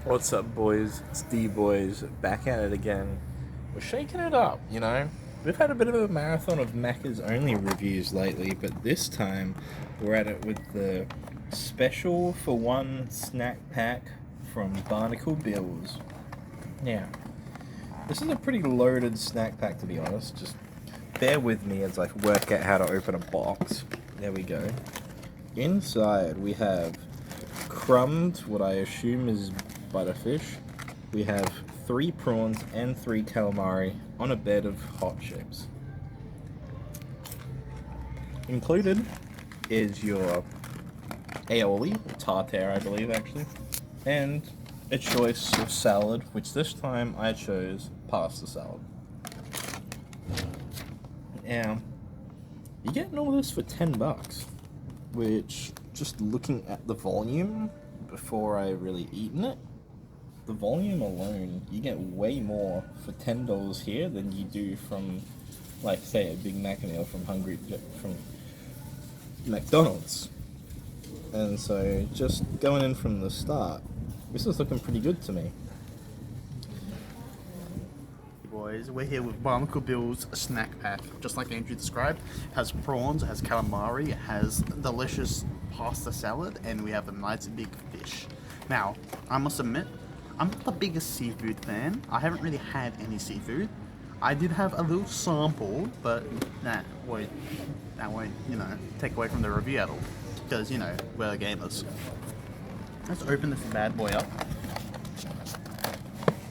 What's up, boys? It's D-Boys back at it again. We're shaking it up, you know? We've had a bit of a marathon of Macca's only reviews lately, but this time we're at it with the special for one snack pack from Barnacle Bills. Now, this is a pretty loaded snack pack, to be honest. Just bear with me as I work out how to open a box. There we go. Inside we have crumbed, what I assume is butterfish. We have 3 prawns and 3 calamari on a bed of hot chips. Included is your aioli, or tartare I believe actually, and a choice of salad, which this time I chose pasta salad. Now, you're getting all this for $10, which, just looking at the volume before I really eaten it, the volume alone, you get way more for $10 here than you do from, like, say, a Big Mac meal from McDonald's. And so, just going in from the start, this is looking pretty good to me. Boys, we're here with Barnacle Bill's snack pack, just like Andrew described. It has prawns, it has calamari, it has delicious pasta salad, and we have a nice big fish. Now, I must admit, I'm not the biggest seafood fan. I haven't really had any seafood. I did have a little sample, but that won't, take away from the review at all. Because, we're gamers. Let's open this bad boy up.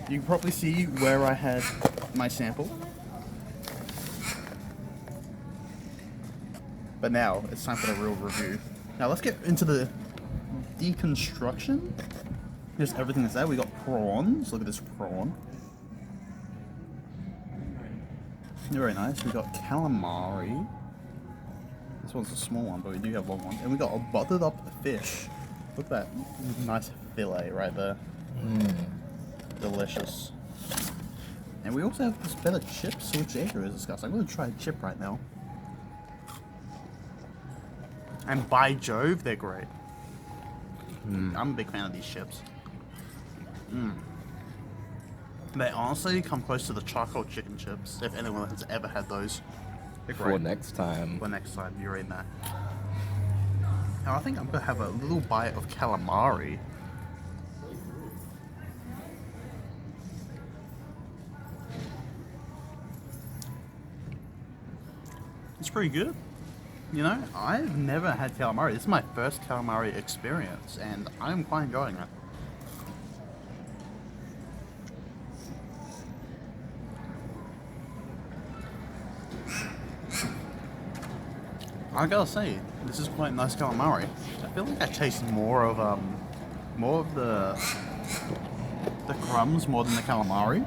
You can probably see where I had my sample. But now, it's time for the real review. Now let's get into the deconstruction. Here's everything that's there. We got prawns. Look at this prawn. Very nice. We got calamari. This one's a small one, but we do have long ones. And we got a buttered up fish. Look at that nice fillet right there. Delicious. And we also have this bed of chips, which Andrew has discussed. I'm going to try a chip right now. And by Jove, they're great. I'm a big fan of these chips. They honestly come close to the charcoal chicken chips, if anyone has ever had those. They're great. For next time. For next time, you're in that. Now I think I'm going to have a little bite of calamari. It's pretty good. I've never had calamari. This is my first calamari experience, and I'm quite enjoying it. I gotta say, this is quite nice calamari. I feel like I taste more of the crumbs more than the calamari,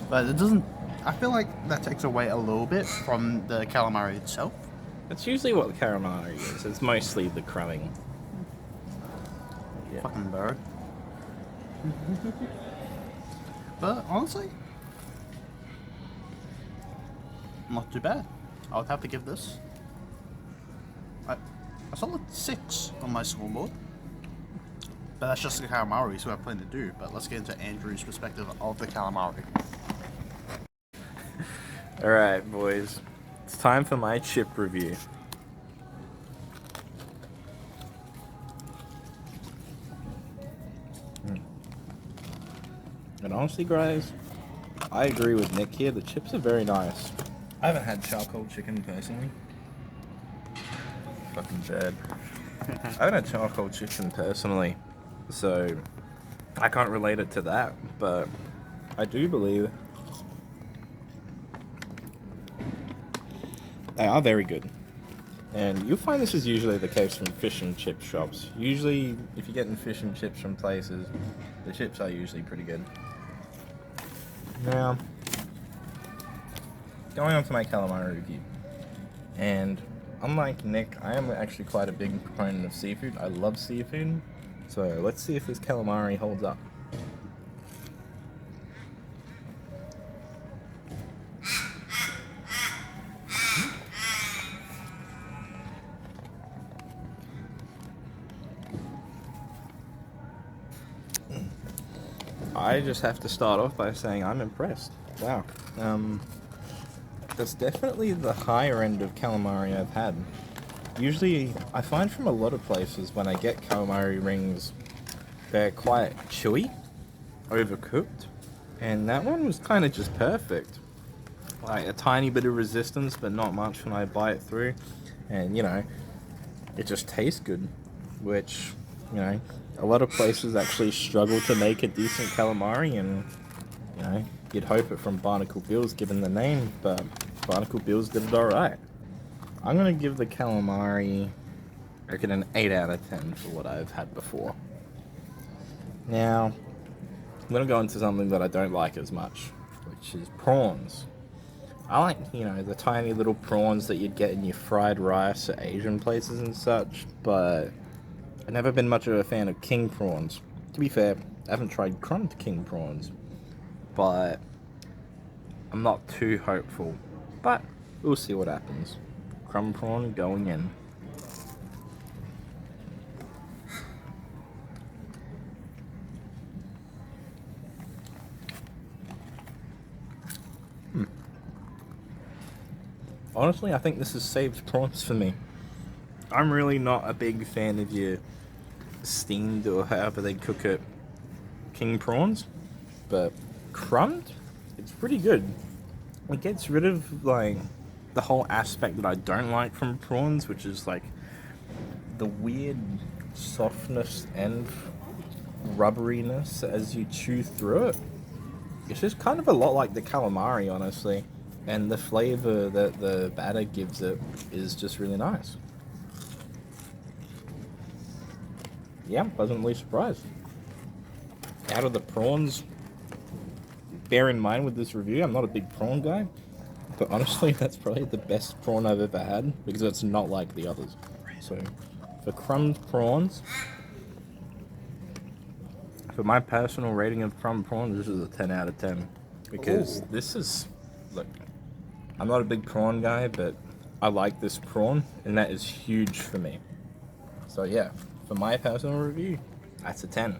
but it doesn't. I feel like that takes away a little bit from the calamari itself. That's usually what calamari is. It's mostly the crumbing. Yeah. Fucking bird. But honestly, not too bad. I would have to give this a solid 6 on my scoreboard. But that's just the calamari, so I plan to do. But let's get into Andrew's perspective of the calamari. Alright, boys. It's time for my chip review. And honestly, guys, I agree with Nick here. The chips are very nice. I haven't had charcoal chicken personally. Fucking bad. I haven't had charcoal chicken personally, so I can't relate it to that, but I do believe they are very good. And you'll find this is usually the case from fish and chip shops. Usually, if you're getting fish and chips from places, the chips are usually pretty good. Now, going on to my calamari review. And unlike Nick, I am actually quite a big proponent of seafood. I love seafood. So let's see if this calamari holds up. I just have to start off by saying I'm impressed. Wow. That's definitely the higher end of calamari I've had. Usually, I find from a lot of places when I get calamari rings, they're quite chewy, overcooked, and that one was kind of just perfect. Like a tiny bit of resistance, but not much when I bite through, and it just tastes good, which, a lot of places actually struggle to make a decent calamari, and, you'd hope it from Barnacle Bill's given the name, but Barnacle Bill's did it alright. I'm gonna give the calamari, I reckon, an 8 out of 10 for what I've had before. Now, I'm gonna go into something that I don't like as much, which is prawns. I like, the tiny little prawns that you'd get in your fried rice at Asian places and such, but I've never been much of a fan of king prawns. To be fair, I haven't tried crumbed king prawns, but I'm not too hopeful. But we'll see what happens. Crumb prawn going in. Honestly, I think this has saved prawns for me. I'm really not a big fan of your steamed or however they cook it king prawns, but crumbed, it's pretty good. It gets rid of like the whole aspect that I don't like from prawns, which is like the weird softness and rubberiness as you chew through it. It's just kind of a lot like the calamari, honestly, and the flavor that the batter gives it is just really nice. Yeah, I'm pleasantly surprised. Out of the prawns, bear in mind with this review, I'm not a big prawn guy, but honestly, that's probably the best prawn I've ever had because it's not like the others. So, for crumbed prawns, for my personal rating of crumbed prawns, this is a 10 out of 10 because this is, look, I'm not a big prawn guy, but I like this prawn, and that is huge for me. So yeah, for my personal review, that's a 10.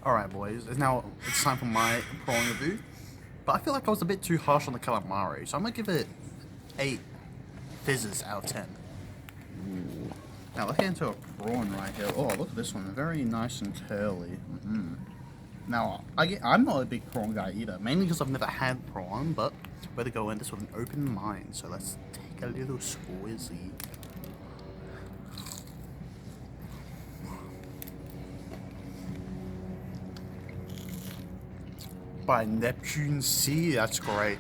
Alright, boys, it's time for my prawn review. But I feel like I was a bit too harsh on the calamari, so I'm gonna give it 8 fizzes out of 10. Now, looking into a prawn right here. Oh, look at this one. Very nice and curly. Now, I'm not a big prawn guy either, mainly because I've never had prawn, but we're to go in this with an open mind. So let's take a little squizzy. By Neptune Sea, that's great.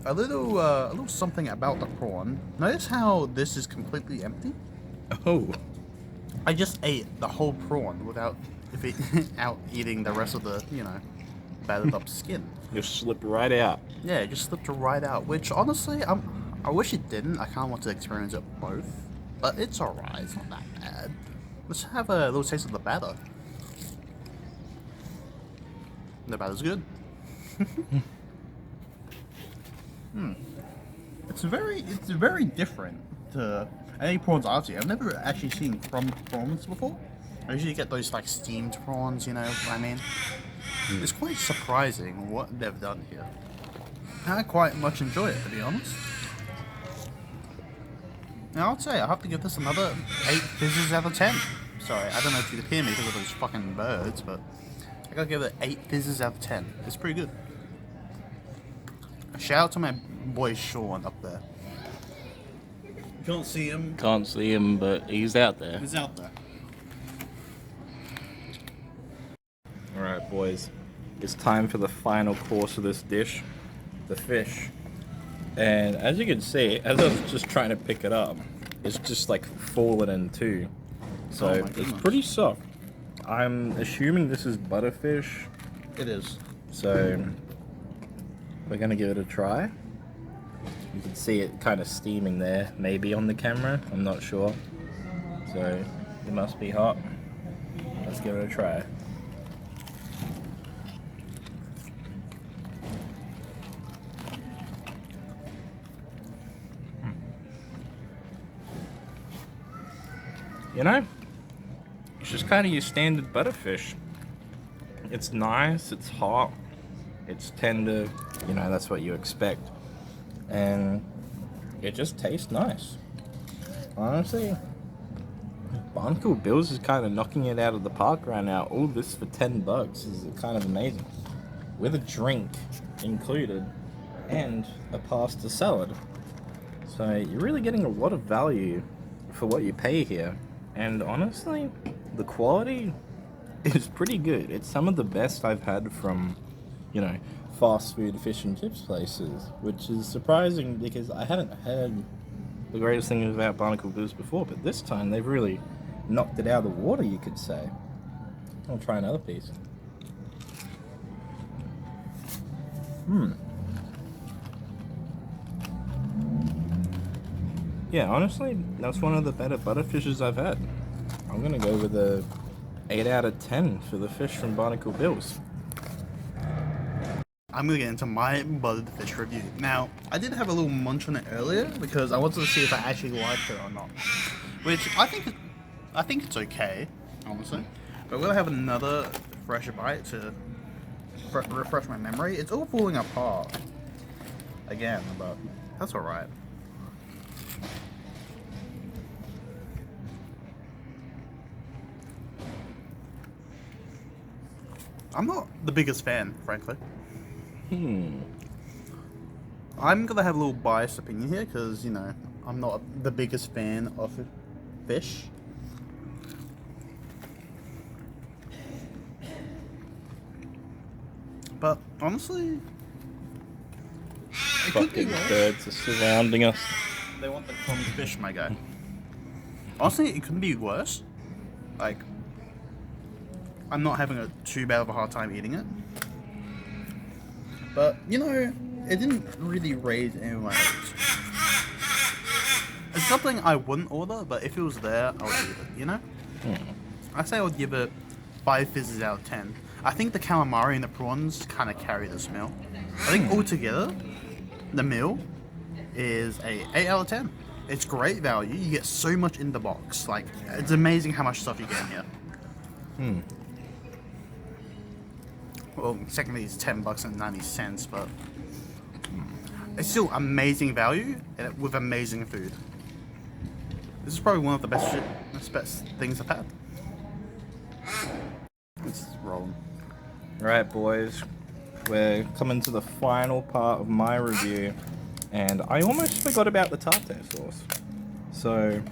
A little something about the prawn. Notice how this is completely empty? Oh. I just ate the whole prawn without eating the rest of the, battered up skin. Just slipped right out. Yeah, it just slipped right out, which honestly, I wish it didn't. I kind of want to experience it both. But it's alright, it's not that bad. Let's have a little taste of the batter. The batter's good. It's very different to any prawns I've seen. I've never actually seen crumbed prawns before. I usually get those like steamed prawns, you know what I mean? It's quite surprising what they've done here. I quite much enjoy it, to be honest. Now I'd say I have to give this another 8 fizzes out of 10. Sorry, I don't know if you could hear me because of those fucking birds, but I gotta give it 8 fizzes out of 10. It's pretty good. Shout out to my boy Sean up there. Can't see him. Can't see him, but he's out there. He's out there. Alright, boys. It's time for the final course of this dish, the fish. And as you can see, as I was just trying to pick it up, it's just like fallen in two. So it's pretty soft. I'm assuming this is butterfish. It is. So we're gonna give it a try. You can see it kind of steaming there, maybe on the camera, I'm not sure. So it must be hot. Let's give it a try. You know, it's just kind of your standard butterfish. It's nice, it's hot, it's tender, you know, that's what you expect. And it just tastes nice. Honestly, Barnacle Bills is kind of knocking it out of the park right now. All this for $10 is kind of amazing. With a drink included and a pasta salad. So you're really getting a lot of value for what you pay here. And honestly, the quality is pretty good. It's some of the best I've had from, you know, fast food fish and chips places, which is surprising because I haven't had the greatest thing about Barnacle Bills before, but this time they've really knocked it out of the water, you could say. I'll try another piece. Yeah, honestly, that's one of the better butterfishes I've had. I'm gonna go with a 8 out of 10 for the fish from Barnacle Bills. I'm gonna get into my buttered fish review. Now, I did have a little munch on it earlier because I wanted to see if I actually liked it or not. Which I think it's okay, honestly. But we'll have another fresher bite to refresh my memory. It's all falling apart again, but that's alright. I'm not the biggest fan, frankly. I'm gonna have a little biased opinion here because, you know, I'm not the biggest fan of fish. But honestly, it could be Fucking worse. birds are surrounding us. They want the crumbed fish, my guy. Honestly, it could be worse. Like, I'm not having too bad of a hard time eating it. But, you know, it didn't really raise any of my hopes. It's something I wouldn't order, but if it was there, I would eat it, you know? I'd say I would give it 5 fizzes out of 10. I think the calamari and the prawns kind of carry this meal. I think altogether, the meal is a 8 out of 10. It's great value. You get so much in the box. Like, it's amazing how much stuff you get in here. Well, secondly, it's $10.90, but it's still amazing value and with amazing food. This is probably one of the best things I've had. It's rolling. Alright, boys, we're coming to the final part of my review, and I almost forgot about the tartare sauce. So,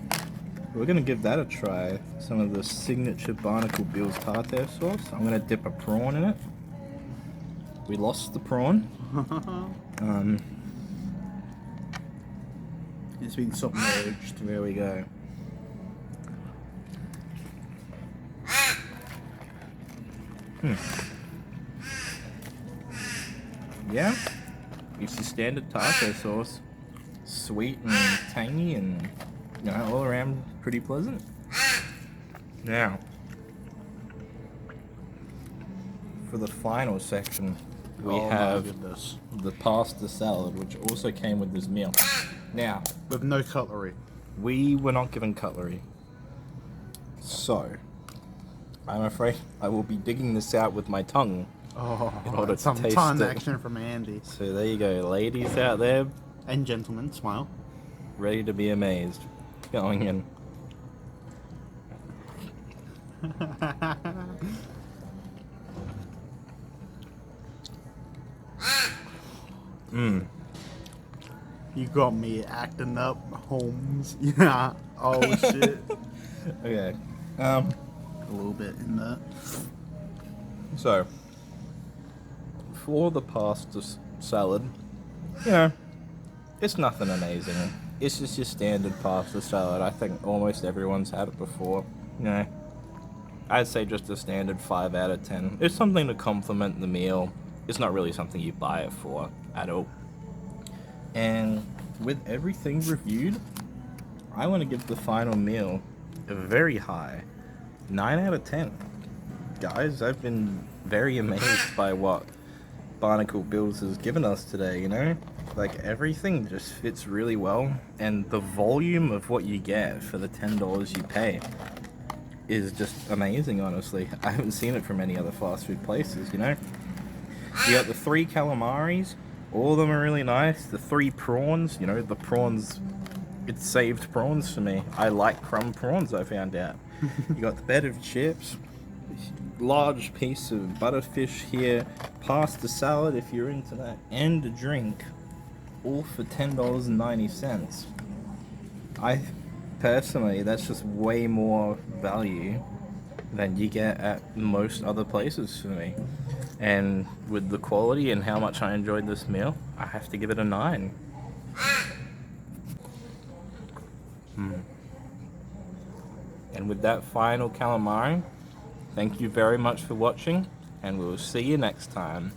we're gonna give that a try. Some of the signature Barnacle Bills tartare sauce. I'm gonna dip a prawn in it. We lost the prawn. It's been submerged. There we go. Yeah, it's your standard taco sauce. Sweet and tangy and, you know, all around pretty pleasant. Now, for the final section, we have the pasta salad, which also came with this meal. Now, With no cutlery. we were not given cutlery. So, I'm afraid I will be digging this out with my tongue in order to some taste ton it. action from Andy. So there you go, ladies out there, And gentlemen, smile. ready to be amazed. Going in. You got me acting up, Holmes. Yeah. Oh shit. Okay. A little bit in there. So, for the pasta salad, you know, it's nothing amazing. It's just your standard pasta salad. I think almost everyone's had it before. You know, I'd say just a standard 5 out of 10. It's something to complement the meal. It's not really something you buy it for at all. And with everything reviewed, I want to give the final meal a very high 9 out of 10. Guys, I've been very amazed by what Barnacle Bills has given us today, you know? Like, everything just fits really well, and the volume of what you get for the $10 you pay is just amazing, honestly. I haven't seen it from any other fast food places, you know? You got the 3 calamaris, all of them are really nice. The 3 prawns, you know, the prawns, it saved prawns for me. I like crumb prawns, I found out. You got the bed of chips, large piece of butterfish here, pasta salad if you're into that, and a drink, all for $10.90. I personally, that's just way more value than you get at most other places for me. And with the quality and how much I enjoyed this meal, I have to give it a 9. And with that final calamari, thank you very much for watching, and we will see you next time.